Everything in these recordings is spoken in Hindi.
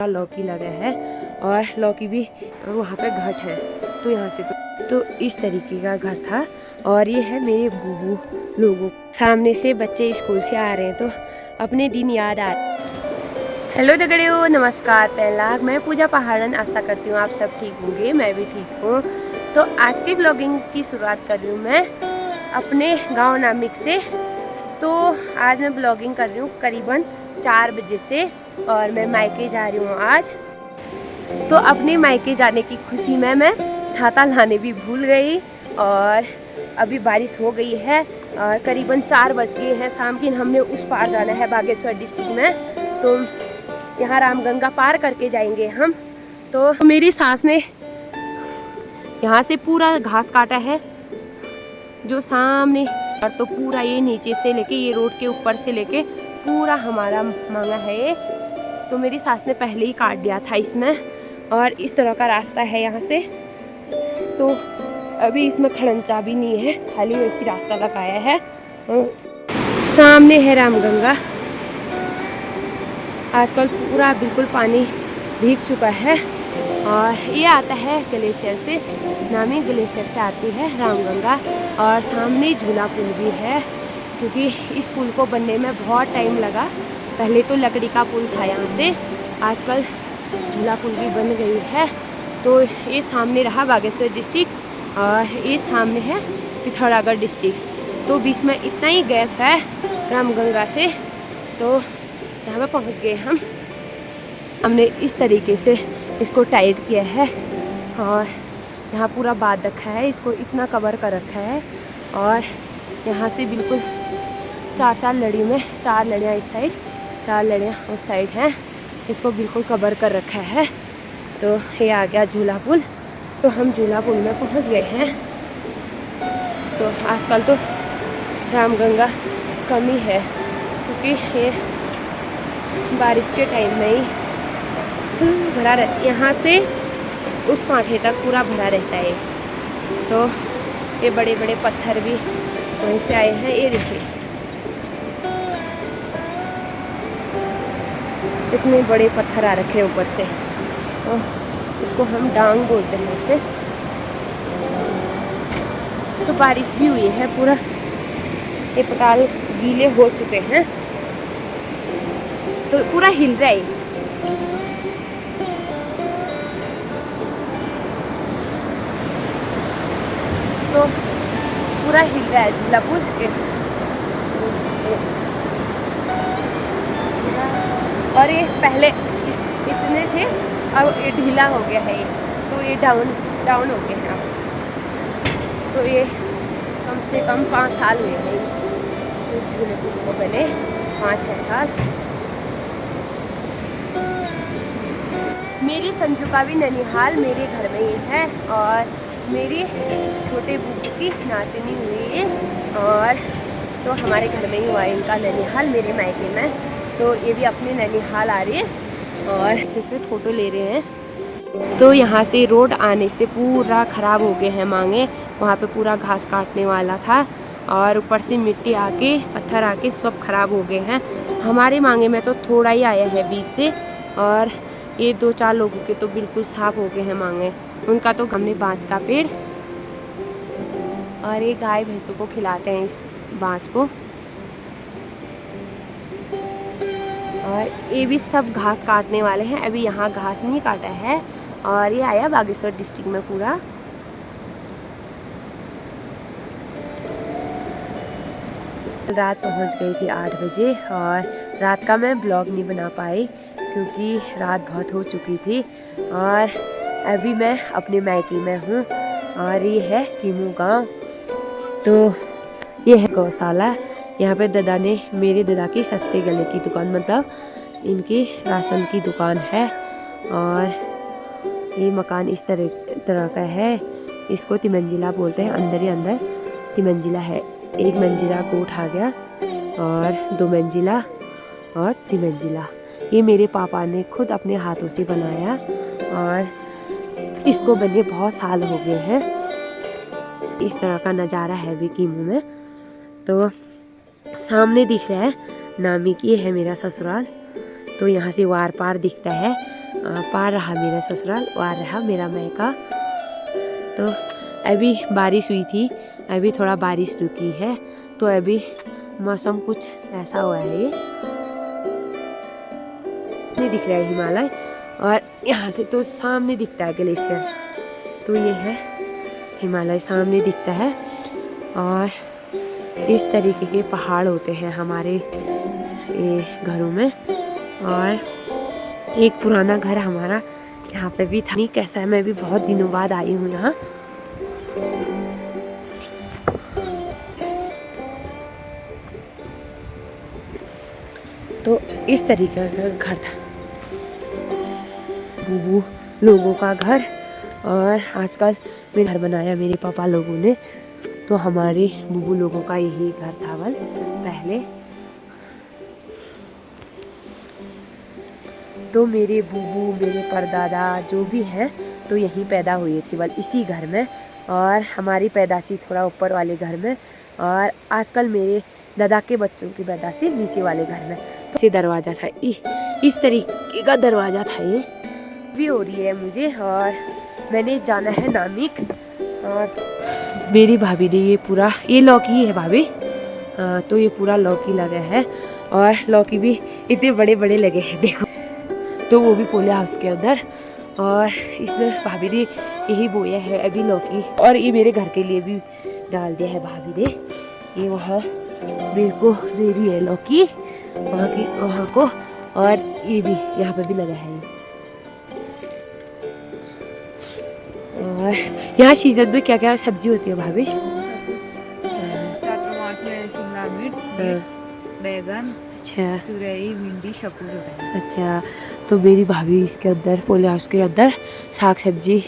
लौकी लगा है और लौकी भी वहाँ पे घट है। तो यहाँ से तो इस तरीके का घर था। और ये है मेरे बूबू लोगों। सामने से बच्चे स्कूल से आ रहे हैं तो अपने दिन याद आ रहे। हेलो दगड़ियों, नमस्कार। पहला मैं पूजा पहाड़न, आशा करती हूँ आप सब ठीक होंगे, मैं भी ठीक हूँ। तो आज की ब्लॉगिंग की शुरुआत कर रही हूँ मैं अपने गांव नामिक से। तो आज मैं ब्लॉगिंग कर रही हूँ करीबन 4 बजे से और मैं मायके जा रही हूँ आज। तो अपने मायके जाने की खुशी में मैं छाता लाने भी भूल गई और अभी बारिश हो गई है और करीबन 4 बज गए हैं शाम की। हमने उस पार जाना है बागेश्वर डिस्ट्रिक्ट में, तो यहाँ रामगंगा पार करके जाएंगे हम। तो मेरी सास ने यहाँ से पूरा घास काटा है जो सामने, और तो पूरा ये नीचे से लेके ये रोड के ऊपर से लेके पूरा हमारा मांगा है ये। तो मेरी सास ने पहले ही काट दिया था इसमें और इस तरह का रास्ता है यहाँ से। तो अभी इसमें खड़ंचा भी नहीं है, खाली वैसी रास्ता लगाया है। सामने है रामगंगा। आजकल पूरा बिल्कुल पानी भीग चुका है और ये आता है ग्लेशियर से, नामी ग्लेशियर से आती है रामगंगा। और सामने झूला पुल भी है क्योंकि इस पुल को बनने में बहुत टाइम लगा। पहले तो लकड़ी का पुल था यहाँ से, आजकल झूला पुल भी बन गई है। तो ये सामने रहा बागेश्वर डिस्ट्रिक्ट और ये सामने है पिथौरागढ़ डिस्ट्रिक्ट। तो बीच में इतना ही गैप है रामगंगा से। तो यहाँ पे पहुँच गए हम। हमने इस तरीके से इसको टाइट किया है और यहाँ पूरा बांध रखा है, इसको इतना कवर कर रखा है। और यहाँ से बिल्कुल 4 लड़ियों में 4 लड़ियाँ इस साइड, 4 लड़ियाँ उस साइड हैं, इसको बिल्कुल कवर कर रखा है। तो ये आ गया झूला पुल। तो हम झूला पुल में पहुँच गए हैं। तो आजकल तो रामगंगा कम ही है क्योंकि ये बारिश के टाइम में ही भरा रहता, यहाँ से उस कांठे तक पूरा भरा रहता है। तो ये बड़े बड़े पत्थर भी वहीं से आए हैं, ये देखिए इतने बड़े पत्थर आ रखे हैं ऊपर से। तो इसको हम डांग बोलते हैं इसे। तो बारिश भी हुई है, पूरा ये पताल गीले हो चुके हैं तो पूरा हिल रहा है। तो पूरा हिल रहा है झूला पुल। और ये पहले इतने थे, अब ये ढीला हो गया है ये, तो ये डाउन हो गया है अब। तो ये कम से कम 5 साल हुए हैं इस झूले पुल को बने, 5-6 साल। मेरी संजू का भी ननिहाल मेरे घर में ही है और मेरी छोटे बूबू की नातनी हुई है और तो हमारे घर में ही हुआ है इनका ननिहाल मेरे मायके में। तो ये भी अपने ननिहाल आ रही है और अच्छे से फ़ोटो ले रहे हैं। तो यहाँ से रोड आने से पूरा ख़राब हो गए हैं मांगे, वहाँ पे पूरा घास काटने वाला था और ऊपर से मिट्टी आके पत्थर आके सब ख़राब हो गए हैं। हमारे मांगे में तो थोड़ा ही आया है बीच से और ये 2-4 लोगों के तो बिल्कुल साफ हो गए हैं मांगे। उनका तो हमने बाँच का पेड़ और ये गाय भैंसों को खिलाते हैं इस बाँच को। और ये भी सब घास काटने वाले हैं, अभी यहाँ घास नहीं काटा है। और ये आया बागेश्वर डिस्ट्रिक्ट में पूरा। रात पहुँच गई थी 8 बजे और रात का मैं ब्लॉग नहीं बना पाई क्योंकि रात बहुत हो चुकी थी। और अभी मैं अपने मायके में हूँ और ये है कीमू गांव। तो ये है गौशाला। यहाँ पे दादा ने, मेरे दादा की सस्ते गले की दुकान, मतलब इनकी राशन की दुकान है। और ये मकान इस तरह का है, इसको तिमंजिला बोलते हैं। अंदर ही अंदर तिमंजिला है, 1 मंजिला को उठा गया और 2 मंजिला और तिमंजिला। ये मेरे पापा ने खुद अपने हाथों से बनाया और इसको बने बहुत साल हो गए हैं। इस तरह का नज़ारा है भी कीमू में। तो सामने दिख रहा है नामी की है मेरा ससुराल। तो यहाँ से वार पार दिखता है पार रहा मेरा ससुराल, पार रहा मेरा मायका। तो अभी बारिश हुई थी, अभी थोड़ा बारिश रुकी है, तो अभी मौसम कुछ ऐसा हुआ है। ये नहीं दिख रहा है हिमालय, और यहाँ से तो सामने दिखता है ग्लेशियर। तो ये है हिमालय, सामने दिखता है। और इस तरीके के पहाड़ होते हैं हमारे ये घरों में। और एक पुराना घर हमारा यहाँ पे भी था। नहीं कैसा है, मैं भी बहुत दिनों बाद आई हूँ यहाँ। तो इस तरीके का घर था, बूबू लोगों का घर। और आजकल मेरा घर बनाया मेरे पापा लोगों ने, तो हमारे बूबू लोगों का यही घर था वल पहले। तो मेरे बूबू, मेरे परदादा जो भी हैं, तो यहीं पैदा हुए थे वल इसी घर में। और हमारी पैदाशी थोड़ा ऊपर वाले घर में, और आजकल मेरे दादा के बच्चों की पैदाशी नीचे वाले घर में। तो ये दरवाज़ा था, इस तरीके का दरवाज़ा था। ये भी हो रही है मुझे, और मैंने जाना है नामिक। और मेरी भाभी ने ये पूरा, ये लौकी है भाभी, तो ये पूरा लौकी लगा है। और लौकी भी इतने बड़े बड़े लगे हैं, देखो। तो वो भी पोले हाउस के अंदर, और इसमें भाभी ने यही बोया है अभी लौकी। और ये मेरे घर के लिए भी डाल दिया है भाभी ने। ये वहाँ मेरे को दे रही है लौकी, वहाँ को। और ये भी यहाँ पे भी लगा है। और यहाँ सीजन में क्या क्या सब्जी होती है भाभी? शिमला मिर्च, बैगन, अच्छा, तुरई, भिंडी, सब कुछ होता है। अच्छा। तो मेरी भाभी इसके अंदर पोले हाउस के अंदर साग सब्जी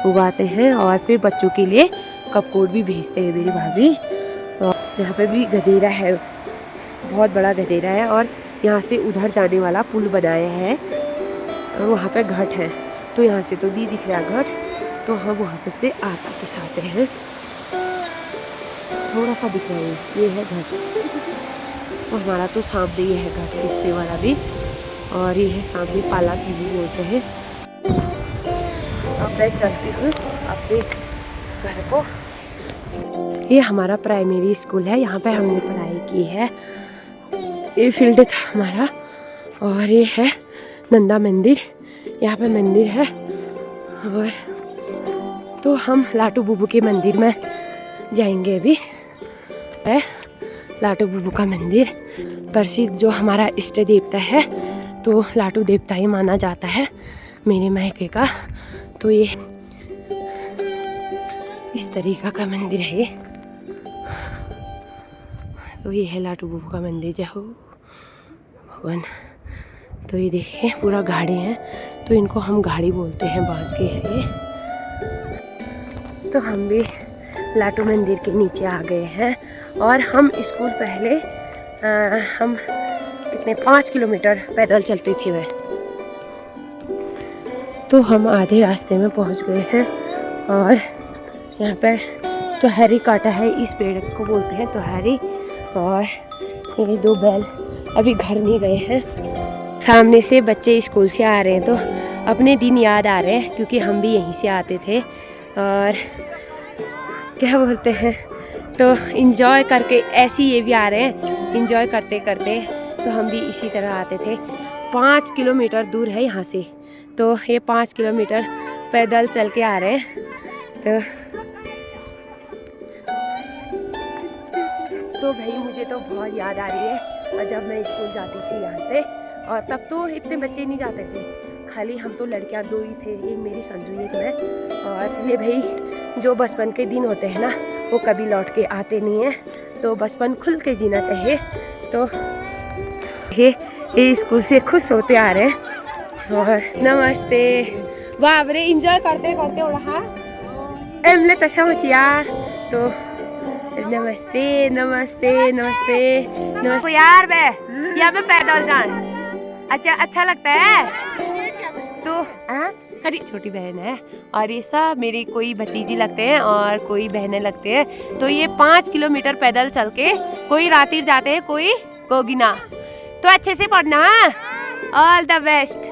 उगाते हैं, और फिर बच्चों के लिए कपकोट भी भेजते हैं मेरी भाभी। और यहाँ पे भी गधेरा है, बहुत बड़ा गधेरा है। और यहाँ से उधर जाने वाला पुल बनाया है, और वहाँ पे घाट है। तो यहाँ से तो नहीं दिख रहा घाट, तो हम वहाँ पे से वापस आते हैं। थोड़ा सा दिख रहा है, ये है घाट। तो हमारा तो सामने ये है घाट, किस्ते वाला भी। और ये है सामने पाला की भी बोलते हैं। अब मैं चलती हूँ अपने घर को। ये हमारा प्राइमरी स्कूल है, यहाँ पे हमने पढ़ाई की है। ये फील्ड था हमारा। और ये है नंदा मंदिर, यहाँ पे मंदिर है। और तो हम लाटू बुबू के मंदिर में जाएंगे अभी। है लाटू बुबू का मंदिर प्रसिद्ध, जो हमारा इष्ट देवता है, तो लाटू देवता ही माना जाता है मेरे मायके का। तो ये इस तरीका का मंदिर है ये। तो ये है लाटू बुबू का मंदिर, जय हो भगवान। तो ये देखिए पूरा गाड़ी है, तो इनको हम गाड़ी बोलते हैं, बांस के है ये। तो हम भी लाटू मंदिर के नीचे आ गए हैं। और हम स्कूल पहले हम कितने 5 किलोमीटर पैदल चलते थे वह। तो हम आधे रास्ते में पहुंच गए हैं। और यहाँ पर तो हैरी काटा है, इस पेड़ को बोलते हैं तो हैरी। और ये 2 बैल अभी घर नहीं गए हैं। सामने से बच्चे स्कूल से आ रहे हैं, तो अपने दिन याद आ रहे हैं, क्योंकि हम भी यहीं से आते थे। और क्या बोलते हैं, तो इंजॉय करके ऐसे ये भी आ रहे हैं, इंजॉय करते करते। तो हम भी इसी तरह आते थे। 5 किलोमीटर दूर है यहाँ से, तो ये 5 किलोमीटर पैदल चल के आ रहे हैं। तो भाई मुझे तो बहुत याद आ रही है, और जब मैं स्कूल जाती थी यहाँ से। और तब तो इतने बच्चे नहीं जाते थे, खाली हम तो लड़कियाँ 2 ही थे, एक मेरी संजू, एक मैं। और इसलिए भाई जो बचपन के दिन होते हैं ना, वो कभी लौट के आते नहीं हैं। तो बचपन खुल के जीना चाहिए। तो ये स्कूल से खुश होते आ रहे हैं। और नमस्ते, वाह रे, इंजॉय करते करते हो रहा एमले तशा यार। तो नमस्ते नमस्ते नमस्ते नमस्ते यार, बे यहाँ पे पैदल जान अच्छा लगता है। तो करी छोटी बहन है, और ये सब मेरी कोई भतीजी लगते हैं और कोई बहनें लगते हैं। तो ये 5 किलोमीटर पैदल चल के कोई रातीर जाते हैं, कोई गोगिना। तो अच्छे से पढ़ना, ऑल द बेस्ट।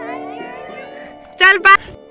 चल बाय।